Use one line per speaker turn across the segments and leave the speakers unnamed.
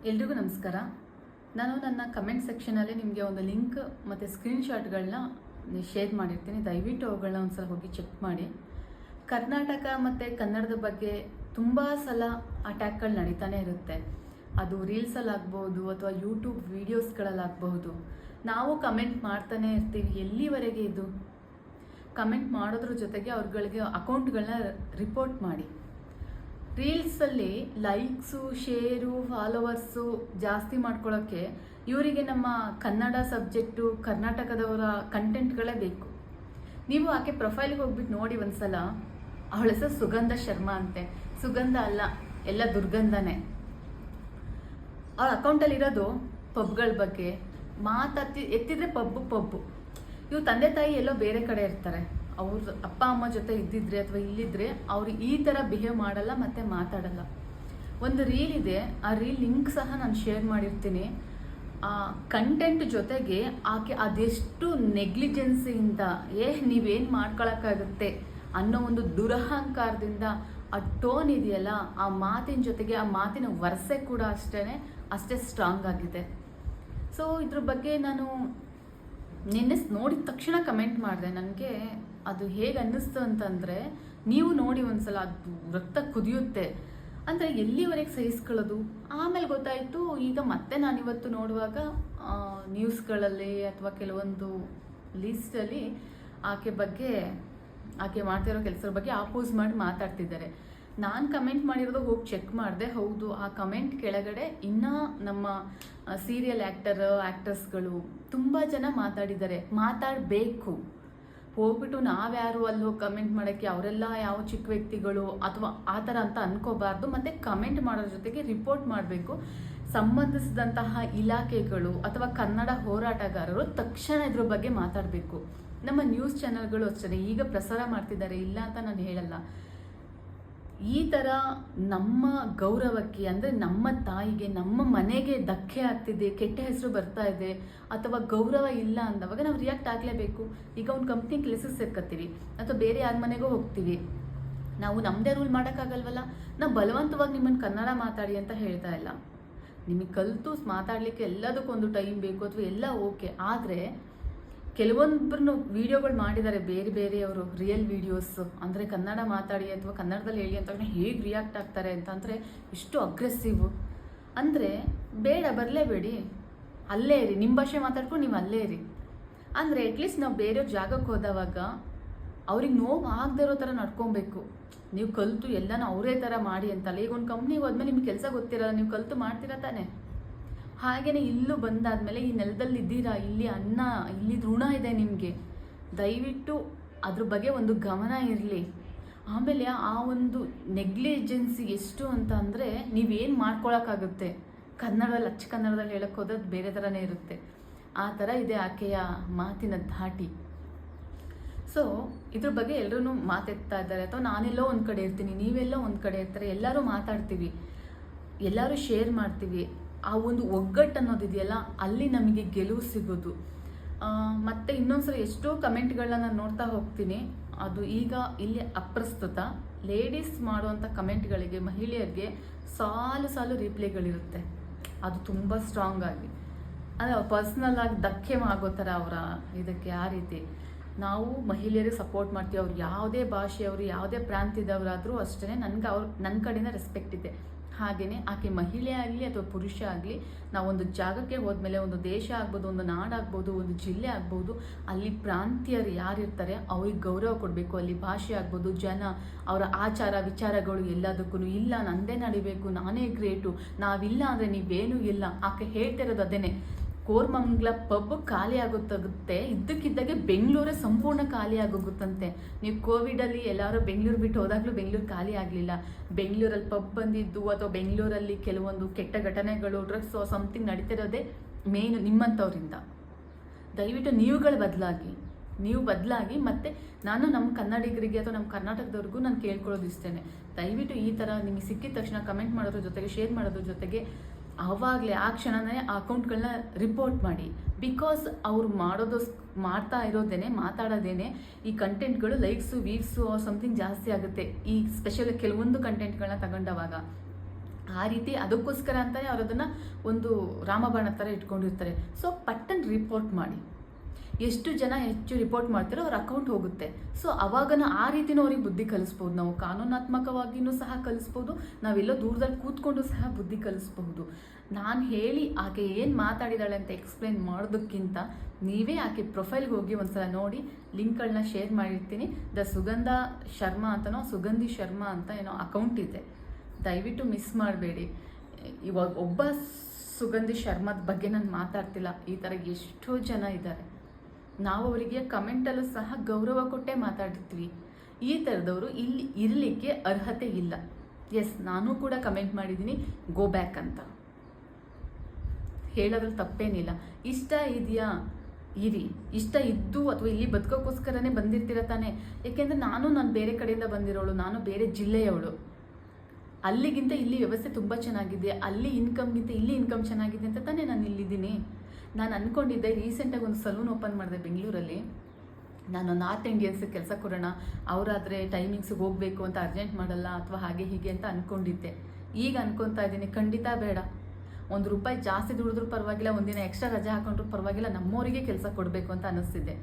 ಎಲ್ರಿಗೂ ನಮಸ್ಕಾರ. ನಾನು ನನ್ನ ಕಮೆಂಟ್ ಸೆಕ್ಷನಲ್ಲಿ ನಿಮಗೆ ಒಂದು ಲಿಂಕ್ ಮತ್ತು ಸ್ಕ್ರೀನ್ಶಾಟ್ಗಳನ್ನ ಶೇರ್ ಮಾಡಿರ್ತೀನಿ. ದಯವಿಟ್ಟು ಅವುಗಳನ್ನ ಒಂದ್ಸಲ ಹೋಗಿ ಚೆಕ್ ಮಾಡಿ. ಕರ್ನಾಟಕ ಮತ್ತು ಕನ್ನಡದ ಬಗ್ಗೆ ತುಂಬ ಸಲ ಅಟ್ಯಾಕ್ಗಳು ನಡೀತಾನೆ ಇರುತ್ತೆ. ಅದು ರೀಲ್ಸಲ್ಲಾಗ್ಬೋದು ಅಥವಾ ಯೂಟ್ಯೂಬ್ ವೀಡಿಯೋಸ್ಗಳಲ್ಲಾಗಬಹುದು. ನಾವು ಕಮೆಂಟ್ ಮಾಡ್ತಾನೆ ಇರ್ತೀವಿ. ಎಲ್ಲಿವರೆಗೆ ಇದು? ಕಮೆಂಟ್ ಮಾಡೋದ್ರ ಜೊತೆಗೆ ಅವ್ರುಗಳಿಗೆ ಅಕೌಂಟ್ಗಳನ್ನ ರಿಪೋರ್ಟ್ ಮಾಡಿ. ರೀಲ್ಸಲ್ಲಿ ಲೈಕ್ಸು, ಶೇರು, ಫಾಲೋವರ್ಸು ಜಾಸ್ತಿ ಮಾಡ್ಕೊಳ್ಳೋಕ್ಕೆ ಇವರಿಗೆ ನಮ್ಮ ಕನ್ನಡ ಸಬ್ಜೆಕ್ಟು, ಕರ್ನಾಟಕದವರ ಕಂಟೆಂಟ್ಗಳೇ ಬೇಕು. ನೀವು ಆಕೆ ಪ್ರೊಫೈಲ್ಗೆ ಹೋಗ್ಬಿಟ್ಟು ನೋಡಿ ಒಂದ್ಸಲ. ಅವಳ ಹೆಸರು ಸುಗಂಧ ಶರ್ಮಾ ಅಂತೆ. ಸುಗಂಧ ಅಲ್ಲ, ಎಲ್ಲ ದುರ್ಗಂಧನೇ. ಅವಳ ಅಕೌಂಟಲ್ಲಿರೋದು ಪಬ್ಗಳ ಬಗ್ಗೆ ಎತ್ತಿದ್ರೆ ಪಬ್ಬು. ಇವು ತಂದೆ ತಾಯಿ ಎಲ್ಲೋ ಬೇರೆ ಕಡೆ ಇರ್ತಾರೆ. ಅವ್ರ ಅಪ್ಪ ಅಮ್ಮ ಜೊತೆ ಇದ್ದಿದ್ರೆ ಅಥವಾ ಇಲ್ಲಿದ್ರೆ ಅವ್ರು ಈ ಥರ ಬಿಹೇವ್ ಮಾಡಲ್ಲ ಮತ್ತು ಮಾತಾಡಲ್ಲ. ಒಂದು ರೀಲ್ ಇದೆ, ಆ ರೀಲ್ ಲಿಂಕ್ ಸಹ ನಾನು ಶೇರ್ ಮಾಡಿರ್ತೀನಿ. ಆ ಕಂಟೆಂಟ್ ಜೊತೆಗೆ ಆಕೆ ಅದೆಷ್ಟು ನೆಗ್ಲಿಜೆನ್ಸಿಯಿಂದ ನೀವೇನು ಮಾಡ್ಕೊಳಕ್ಕಾಗುತ್ತೆ ಅನ್ನೋ ಒಂದು ದುರಹಂಕಾರದಿಂದ ಆ ಟೋನ್ ಇದೆಯಲ್ಲ, ಆ ಮಾತಿನ ಜೊತೆಗೆ ಆ ಮಾತಿನ ವರಸೆ ಕೂಡ ಅಷ್ಟೇ ಸ್ಟ್ರಾಂಗ್ ಆಗಿದೆ. ಸೊ ಇದ್ರ ಬಗ್ಗೆ ನಾನು ನಿನ್ನೆ ನೋಡಿದ ತಕ್ಷಣ ಕಮೆಂಟ್ ಮಾಡಿದೆ. ನನಗೆ ಅದು ಹೇಗೆ ಅನ್ನಿಸ್ತು ಅಂತಂದರೆ, ನೀವು ನೋಡಿ ಒಂದ್ಸಲ, ಅದು ರಕ್ತ ಕುದಿಯುತ್ತೆ. ಅಂದರೆ ಎಲ್ಲಿವರೆಗೆ ಸಹಿಸ್ಕೊಳ್ಳೋದು? ಆಮೇಲೆ ಗೊತ್ತಾಯಿತು. ಈಗ ಮತ್ತೆ ನಾನಿವತ್ತು ನೋಡುವಾಗ ನ್ಯೂಸ್ಗಳಲ್ಲಿ ಅಥವಾ ಕೆಲವೊಂದು ಲೀಸ್ಟಲ್ಲಿ ಆಕೆ ಮಾಡ್ತಿರೋ ಕೆಲಸದ ಬಗ್ಗೆ ಆಪೋಸ್ ಮಾಡಿ ಮಾತಾಡ್ತಿದ್ದಾರೆ. ನಾನು ಕಮೆಂಟ್ ಮಾಡಿರೋದು ಹೋಗಿ ಚೆಕ್ ಮಾಡಿದೆ. ಹೌದು, ಆ ಕಮೆಂಟ್ ಕೆಳಗಡೆ ಇನ್ನೂ ನಮ್ಮ ಸೀರಿಯಲ್ ಆ್ಯಕ್ಟರ್ಸ್ಗಳು ತುಂಬ ಜನ ಮಾತಾಡಿದ್ದಾರೆ. ಮಾತಾಡಬೇಕು. ಹೋಗ್ಬಿಟ್ಟು ನಾವ್ಯಾರು ಅಲ್ಲಿ ಹೋಗಿ ಕಮೆಂಟ್ ಮಾಡೋಕ್ಕೆ, ಅವರೆಲ್ಲ ಯಾವ ಚಿಕ್ಕ ವ್ಯಕ್ತಿಗಳು ಅಥವಾ ಆ ಥರ ಅಂತ ಅನ್ಕೋಬಾರ್ದು. ಮತ್ತು ಕಮೆಂಟ್ ಮಾಡೋದ್ರ ಜೊತೆಗೆ ರಿಪೋರ್ಟ್ ಮಾಡಬೇಕು. ಸಂಬಂಧಿಸಿದಂತಹ ಇಲಾಖೆಗಳು ಅಥವಾ ಕನ್ನಡ ಹೋರಾಟಗಾರರು ತಕ್ಷಣ ಇದ್ರ ಬಗ್ಗೆ ಮಾತಾಡಬೇಕು. ನಮ್ಮ ನ್ಯೂಸ್ ಚಾನೆಲ್ಗಳು ಅಷ್ಟೇ ಈಗ ಪ್ರಸಾರ ಮಾಡ್ತಿದ್ದಾರೆ, ಇಲ್ಲ ಅಂತ ನಾನು ಹೇಳಲ್ಲ. ಈ ಥರ ನಮ್ಮ ಗೌರವಕ್ಕೆ, ಅಂದರೆ ನಮ್ಮ ತಾಯಿಗೆ, ನಮ್ಮ ಮನೆಗೆ ಧಕ್ಕೆ ಆಗ್ತಿದೆ, ಕೆಟ್ಟ ಹೆಸರು ಬರ್ತಾ ಇದೆ ಅಥವಾ ಗೌರವ ಇಲ್ಲ ಅಂದವಾಗ ನಾವು ರಿಯಾಕ್ಟ್ ಆಗಲೇಬೇಕು. ಈಗ ಒಂದು ಕಂಪ್ನಿ ಕೆಲಸಕ್ಕೆ ಸೇರ್ಕೊತೀವಿ ಅಥವಾ ಬೇರೆ ಯಾರ ಮನೆಗೂ ಹೋಗ್ತೀವಿ, ನಾವು ನಮ್ಮದೇ ರೂಲ್ ಮಾಡೋಕ್ಕಾಗಲ್ವಲ್ಲ. ನಾವು ಬಲವಂತವಾಗಿ ನಿಮ್ಮನ್ನು ಕನ್ನಡ ಮಾತಾಡಿ ಅಂತ ಹೇಳ್ತಾ ಇಲ್ಲ. ನಿಮಗೆ ಕಲಿತು ಮಾತಾಡಲಿಕ್ಕೆ ಎಲ್ಲದಕ್ಕೊಂದು ಟೈಮ್ ಬೇಕು ಅಥವಾ ಎಲ್ಲ ಓಕೆ. ಆದರೆ ಕೆಲವೊಬ್ಬರು ವಿಡಿಯೋಗಳು ಮಾಡಿದ್ದಾರೆ ಬೇರೆಯವರು, ರಿಯಲ್ ವೀಡಿಯೋಸ್. ಅಂದರೆ ಕನ್ನಡ ಮಾತಾಡಿ ಅಥವಾ ಕನ್ನಡದಲ್ಲಿ ಹೇಳಿ ಅಂತ ಹೇಗೆ ರಿಯಾಕ್ಟ್ ಆಗ್ತಾರೆ ಅಂತಂದರೆ ಇಷ್ಟು ಅಗ್ರೆಸಿವ್. ಅಂದರೆ ಬೇಡ, ಬರಲೇಬೇಡಿ, ಅಲ್ಲೇ ಇರಿ. ನಿಮ್ಮ ಭಾಷೆ ಮಾತಾಡ್ಕೊಂಡು ನೀವು ಅಲ್ಲೇ ಇರಿ. ಅಂದರೆ ಅಟ್ಲೀಸ್ಟ್ ನಾವು ಬೇರೆಯವ್ರ ಜಾಗಕ್ಕೆ ಹೋದವಾಗ ಅವ್ರಿಗೆ ನೋವು ಆಗದೆ ಇರೋ ಥರ ನಡ್ಕೊಬೇಕು. ನೀವು ಕಲಿತು ಎಲ್ಲನೂ ಅವರೇ ಥರ ಮಾಡಿ ಅಂತಲ್ಲ. ಈಗ ಒಂದು ಕಂಪ್ನಿಗೆ ಹೋದ್ಮೇಲೆ ನಿಮ್ಗೆ ಕೆಲಸ ಗೊತ್ತಿರಲ್ಲ, ನೀವು ಕಲಿತು ಮಾಡ್ತೀರಾ ತಾನೆ. ಹಾಗೆಯೇ ಇಲ್ಲೂ ಬಂದಾದಮೇಲೆ ಈ ನೆಲದಲ್ಲಿ ಇದ್ದೀರಾ, ಇಲ್ಲಿ ಅನ್ನ, ಇಲ್ಲಿ ಋಣ ಇದೆ ನಿಮಗೆ. ದಯವಿಟ್ಟು ಅದ್ರ ಬಗ್ಗೆ ಒಂದು ಗಮನ ಇರಲಿ. ಆಮೇಲೆ ಆ ಒಂದು ನೆಗ್ಲಿಜೆನ್ಸಿ ಎಷ್ಟು ಅಂತ ಅಂದರೆ, ನೀವೇನು ಮಾಡ್ಕೊಳಕ್ಕಾಗುತ್ತೆ? ಕನ್ನಡದಲ್ಲಿ ಕನ್ನಡದಲ್ಲಿ ಹೇಳಕ್ಕೆ ಹೋದದ್ದು ಬೇರೆ ಥರನೇ ಇರುತ್ತೆ. ಆ ಥರ ಇದೆ ಆಕೆಯ ಮಾತಿನ ಧಾಟಿ. ಸೊ ಇದ್ರ ಬಗ್ಗೆ ಎಲ್ಲರೂ ಮಾತಾಡ್ತಾ ಇದ್ದಾರೆ. ಅಥವಾ ನಾನೆಲ್ಲೋ ಒಂದು ಕಡೆ ಇರ್ತೀನಿ, ನೀವೆಲ್ಲೋ ಒಂದು ಕಡೆ ಇರ್ತಾರೆ, ಎಲ್ಲರೂ ಮಾತಾಡ್ತೀವಿ, ಎಲ್ಲರೂ ಶೇರ್ ಮಾಡ್ತೀವಿ. ಆ ಒಂದು ಒಗ್ಗಟ್ಟು ಅನ್ನೋದಿದೆಯಲ್ಲ, ಅಲ್ಲಿ ನಮಗೆ ಗೆಲುವು ಸಿಗೋದು. ಮತ್ತು ಇನ್ನೊಂದ್ಸಲ ಎಷ್ಟೋ ಕಮೆಂಟ್ಗಳನ್ನ ನಾನು ನೋಡ್ತಾ ಹೋಗ್ತೀನಿ. ಅದು ಈಗ ಇಲ್ಲಿ ಅಪ್ರಸ್ತುತ. ಲೇಡೀಸ್ ಮಾಡುವಂಥ ಕಮೆಂಟ್ಗಳಿಗೆ, ಮಹಿಳೆಯರಿಗೆ ಸಾಲು ರಿಪ್ಲೈಗಳಿರುತ್ತೆ. ಅದು ತುಂಬ ಸ್ಟ್ರಾಂಗ್ ಆಗಿ, ಅಂದರೆ ಪರ್ಸ್ನಲ್ ಆಗಿ ಧಕ್ಕೆ ಆಗೋ ಥರ ಅವರ ಇದಕ್ಕೆ. ಆ ರೀತಿ ನಾವು ಮಹಿಳೆಯರಿಗೆ ಸಪೋರ್ಟ್ ಮಾಡ್ತೀವಿ. ಅವ್ರು ಯಾವುದೇ ಭಾಷೆಯವರು, ಯಾವುದೇ ಪ್ರಾಂತ್ಯದವರಾದರೂ ಅಷ್ಟೇ, ನನ್ನ ಕಡೆಯಿಂದ ರೆಸ್ಪೆಕ್ಟ್ ಇದೆ. ಹಾಗೆಯೇ ಆಕೆ ಮಹಿಳೆ ಆಗಲಿ ಅಥವಾ ಪುರುಷ ಆಗಲಿ, ನಾವೊಂದು ಜಾಗಕ್ಕೆ ಹೋದ್ಮೇಲೆ, ಒಂದು ದೇಶ ಆಗ್ಬೋದು, ಒಂದು ನಾಡಾಗ್ಬೋದು, ಒಂದು ಜಿಲ್ಲೆ ಆಗ್ಬೋದು, ಅಲ್ಲಿ ಪ್ರಾಂತೀಯರು ಯಾರಿರ್ತಾರೆ ಅವ್ರಿಗೆ ಗೌರವ ಕೊಡಬೇಕು. ಅಲ್ಲಿ ಭಾಷೆ ಆಗ್ಬೋದು, ಜನ, ಅವರ ಆಚಾರ ವಿಚಾರಗಳು ಎಲ್ಲದಕ್ಕೂ ಇಲ್ಲ ನಂದೇ ನಡಿಬೇಕು, ನಾನೇ ಗ್ರೇಟು, ನಾವಿಲ್ಲ ಅಂದರೆ ನೀವೇನೂ ಇಲ್ಲ. ಆಕೆ ಹೇಳ್ತಿರೋದು ಅದೇನೆ. ಕೋರಮಂಗಲ ಪಬ್ ಖಾಲಿ ಆಗುತ್ತೆ, ಇದ್ದಕ್ಕಿದ್ದಾಗೆ ಬೆಂಗಳೂರೇ ಸಂಪೂರ್ಣ ಖಾಲಿ ಆಗೋಗುತ್ತಂತೆ. ನೀವು ಕೋವಿಡಲ್ಲಿ ಎಲ್ಲರೂ ಬೆಂಗಳೂರು ಬಿಟ್ಟು ಹೋದಾಗಲೂ ಬೆಂಗಳೂರು ಖಾಲಿ ಆಗಲಿಲ್ಲ. ಬೆಂಗಳೂರಲ್ಲಿ ಪಬ್ ಬಂದಿದ್ದು ಅಥವಾ ಬೆಂಗಳೂರಲ್ಲಿ ಕೆಲವೊಂದು ಕೆಟ್ಟ ಘಟನೆಗಳು, ಡ್ರಗ್ಸ್ ಸಮಥಿಂಗ್ ನಡೀತಿರೋದೇ ಮೇನ್ ನಿಮ್ಮಂಥವ್ರಿಂದ. ದಯವಿಟ್ಟು ನೀವು ಬದಲಾಗಿ. ಮತ್ತು ನಾನು ನಮ್ಮ ಕನ್ನಡಿಗರಿಗೆ ಅಥವಾ ನಮ್ಮ ಕರ್ನಾಟಕದವ್ರಿಗೂ ನಾನು ಕೇಳ್ಕೊಳ್ಳೋದು ಇಷ್ಟೇ. ದಯವಿಟ್ಟು ಈ ಥರ ನಿಮಗೆ ಸಿಕ್ಕಿದ ತಕ್ಷಣ ಕಮೆಂಟ್ ಮಾಡೋದ್ರ ಜೊತೆಗೆ, ಶೇರ್ ಮಾಡೋದ್ರ ಜೊತೆಗೆ ಆವಾಗಲೇ ಆ ಕ್ಷಣನೇ ಆ ಅಕೌಂಟ್ಗಳನ್ನ ರಿಪೋರ್ಟ್ ಮಾಡಿ. ಬಿಕಾಸ್ ಅವ್ರು ಮಾಡ್ತಾ ಇರೋದೇನೆ, ಮಾತಾಡೋದೇನೆ ಈ ಕಂಟೆಂಟ್ಗಳು ಲೈಕ್ಸು, ವ್ಯೂವ್ಸು ಸಮಥಿಂಗ್ ಜಾಸ್ತಿ ಆಗುತ್ತೆ. ಈ ಸ್ಪೆಷಲ್ ಕೆಲವೊಂದು ಕಂಟೆಂಟ್ಗಳನ್ನ ತಗೊಂಡವಾಗ ಆ ರೀತಿ ಅದಕ್ಕೋಸ್ಕರ ಅಂತಲೇ ಅವ್ರು ಅದನ್ನು ಒಂದು ರಾಮಬಾಣ ಥರ ಇಟ್ಕೊಂಡಿರ್ತಾರೆ. ಸೊ ಪಟ್ಟನ್ ರಿಪೋರ್ಟ್ ಮಾಡಿ, ಎಷ್ಟು ಜನ ಹೆಚ್ಚು ರಿಪೋರ್ಟ್ ಮಾಡ್ತಾರೋ ಅವ್ರ ಅಕೌಂಟ್ ಹೋಗುತ್ತೆ. ಸೊ ಅವಾಗನ ಆ ರೀತಿನೂ ಅವ್ರಿಗೆ ಬುದ್ಧಿ ಕಲಿಸ್ಬೋದು, ನಾವು ಕಾನೂನಾತ್ಮಕವಾಗಿಯೂ ಸಹ ಕಲಿಸ್ಬೋದು, ನಾವೆಲ್ಲೋ ದೂರದಲ್ಲಿ ಕೂತ್ಕೊಂಡು ಸಹ ಬುದ್ಧಿ ಕಲಿಸ್ಬಹುದು. ನಾನು ಹೇಳಿ ಆಕೆ ಏನು ಮಾತಾಡಿದಾಳೆ ಅಂತ ಎಕ್ಸ್ಪ್ಲೈನ್ ಮಾಡೋದಕ್ಕಿಂತ ನೀವೇ ಆಕೆ ಪ್ರೊಫೈಲ್ಗೆ ಹೋಗಿ ಒಂದ್ಸಲ ನೋಡಿ, ಲಿಂಕ್ಗಳನ್ನ ಶೇರ್ ಮಾಡಿರ್ತೀನಿ. ಸುಗಂಧ ಶರ್ಮಾ ಅಂತನೋ ಸುಗಂಧಿ ಶರ್ಮಾ ಅಂತ ಏನೋ ಅಕೌಂಟ್ ಇದೆ, ದಯವಿಟ್ಟು ಮಿಸ್ ಮಾಡಬೇಡಿ. ಇವಾಗ ಒಬ್ಬ ಸುಗಂಧಿ ಶರ್ಮಾದ ಬಗ್ಗೆ ನಾನು ಮಾತಾಡ್ತಿಲ್ಲ, ಈ ಥರ ಎಷ್ಟೋ ಜನ ಇದ್ದಾರೆ. ನಾವು ಅವರಿಗೆ ಕಮೆಂಟಲ್ಲೂ ಸಹ ಗೌರವ ಕೊಟ್ಟೇ ಮಾತಾಡಿರ್ತೀವಿ. ಈ ಥರದವರು ಇಲ್ಲಿ ಇರಲಿಕ್ಕೆ ಅರ್ಹತೆ ಇಲ್ಲ. ಎಸ್, ನಾನು ಕೂಡ ಕಮೆಂಟ್ ಮಾಡಿದ್ದೀನಿ ಗೋ ಬ್ಯಾಕ್ ಅಂತ, ಹೇಳೋದ್ರಲ್ಲಿ ತಪ್ಪೇನಿಲ್ಲ. ಇಷ್ಟ ಇದೆಯಾ ಇರಿ, ಇಷ್ಟ ಇದ್ದು ಅಥವಾ ಇಲ್ಲಿ ಬದುಕೋಕ್ಕೋಸ್ಕರನೇ ಬಂದಿರ್ತೀರ ತಾನೆ. ಯಾಕೆಂದರೆ ನಾನು ಬೇರೆ ಕಡೆಯಿಂದ ಬಂದಿರೋಳು, ನಾನು ಬೇರೆ ಜಿಲ್ಲೆಯವಳು. ಅಲ್ಲಿಗಿಂತ ಇಲ್ಲಿ ವ್ಯವಸ್ಥೆ ತುಂಬ ಚೆನ್ನಾಗಿದೆ, ಅಲ್ಲಿ ಇನ್ಕಮ್ಗಿಂತ ಇಲ್ಲಿ ಇನ್ಕಮ್ ಚೆನ್ನಾಗಿದೆ ಅಂತ ತಾನೇ ನಾನು ಇಲ್ಲಿದ್ದೀನಿ. ನಾನು ಅಂದ್ಕೊಂಡಿದ್ದೆ ರೀಸೆಂಟಾಗಿ ಒಂದು ಸಲೂನ್ ಓಪನ್ ಮಾಡಿದೆ ಬೆಂಗಳೂರಲ್ಲಿ. ನಾನು ನಾರ್ತ್ ಇಂಡಿಯನ್ಸಿಗೆ ಕೆಲಸ ಕೊಡೋಣ, ಅವರಾದರೆ ಟೈಮಿಂಗ್ಸಿಗೆ ಹೋಗಬೇಕು ಅಂತ ಅರ್ಜೆಂಟ್ ಮಾಡಲ್ಲ ಅಥವಾ ಹಾಗೆ ಹೀಗೆ ಅಂತ ಅಂದ್ಕೊಂಡಿದ್ದೆ. ಈಗ ಅಂದ್ಕೊತಾ ಇದ್ದೀನಿ ಖಂಡಿತ ಬೇಡ, ₹1 ಜಾಸ್ತಿ ದುಡಿದ್ರೂ ಪರವಾಗಿಲ್ಲ, ಒಂದಿನ ಎಕ್ಸ್ಟ್ರಾ ರಜೆ ಹಾಕೊಂಡ್ರೂ ಪರವಾಗಿಲ್ಲ, ನಮ್ಮವರಿಗೆ ಕೆಲಸ ಕೊಡಬೇಕು ಅಂತ ಅನ್ನಿಸ್ತಿದೆ.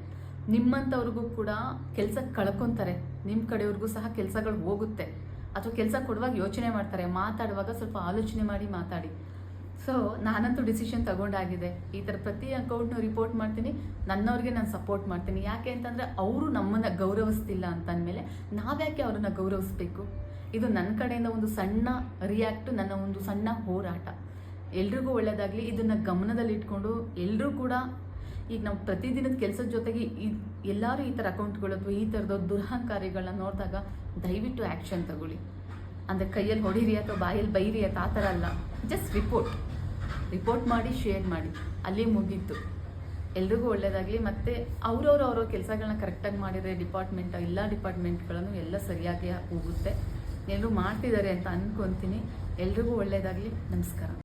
ನಿಮ್ಮಂಥವ್ರಿಗೂ ಕೂಡ ಕೆಲಸ ಕಳ್ಕೊತಾರೆ, ನಿಮ್ಮ ಕಡೆಯವ್ರಿಗೂ ಸಹ ಕೆಲಸಗಳು ಹೋಗುತ್ತೆ, ಅಥವಾ ಕೆಲಸ ಕೊಡುವಾಗ ಯೋಚನೆ ಮಾಡ್ತಾರೆ, ಮಾತಾಡುವಾಗ ಸ್ವಲ್ಪ ಆಲೋಚನೆ ಮಾಡಿ ಮಾತಾಡಿ. ಸೊ ನಾನಂತೂ ಡಿಸಿಷನ್ ತಗೊಂಡಾಗಿದೆ, ಈ ಥರ ಪ್ರತಿ ಅಕೌಂಟ್ನ ರಿಪೋರ್ಟ್ ಮಾಡ್ತೀನಿ, ನನ್ನವ್ರಿಗೆ ನಾನು ಸಪೋರ್ಟ್ ಮಾಡ್ತೀನಿ. ಯಾಕೆ ಅಂತಂದರೆ ಅವರು ನಮ್ಮನ್ನು ಗೌರವಿಸ್ತಿಲ್ಲ ಅಂತಂದಮೇಲೆ ನಾವ್ಯಾಕೆ ಅವ್ರನ್ನ ಗೌರವಿಸ್ಬೇಕು? ಇದು ನನ್ನ ಕಡೆಯಿಂದ ಒಂದು ಸಣ್ಣ ರಿಯಾಕ್ಟು, ನನ್ನ ಒಂದು ಸಣ್ಣ ಹೋರಾಟ. ಎಲ್ರಿಗೂ ಒಳ್ಳೆಯದಾಗಲಿ. ಇದನ್ನು ಗಮನದಲ್ಲಿಟ್ಕೊಂಡು ಎಲ್ಲರೂ ಕೂಡ ಈಗ ನಾವು ಪ್ರತಿದಿನದ ಕೆಲಸದ ಜೊತೆಗೆ ಎಲ್ಲರೂ ಈ ಥರ ಅಕೌಂಟ್ಗಳು ಅಥವಾ ಈ ಥರದ ದುರಹಂಕಾರಿಗಳನ್ನ ನೋಡಿದಾಗ ದಯವಿಟ್ಟು ಆ್ಯಕ್ಷನ್ ತಗೊಳ್ಳಿ. ಅಂದರೆ ಕೈಯಲ್ಲಿ ಹೊಡೀರಿ ಅಥವಾ ಬಾಯಲ್ಲಿ ಬೈರಿ ಅಂತ ಆ ಥರ ಅಲ್ಲ, ಜಸ್ಟ್ ರಿಪೋರ್ಟ್ ಮಾಡಿ ಶೇರ್ ಮಾಡಿ, ಅಲ್ಲಿ ಮುಗೀತು. ಎಲ್ರಿಗೂ ಒಳ್ಳೆಯದಾಗಲಿ. ಮತ್ತು ಅವ್ರವ್ರ ಕೆಲಸಗಳನ್ನ ಕರೆಕ್ಟಾಗಿ ಮಾಡಿದರೆ ಎಲ್ಲ ಡಿಪಾರ್ಟ್ಮೆಂಟ್ಗಳನ್ನು ಎಲ್ಲ ಸರಿಯಾಗಿ ಹೋಗುತ್ತೆ. ಎಲ್ಲರೂ ಮಾಡ್ತಿದ್ದಾರೆ ಅಂತ ಅಂದ್ಕೊತೀನಿ. ಎಲ್ರಿಗೂ ಒಳ್ಳೆಯದಾಗಲಿ. ನಮಸ್ಕಾರ.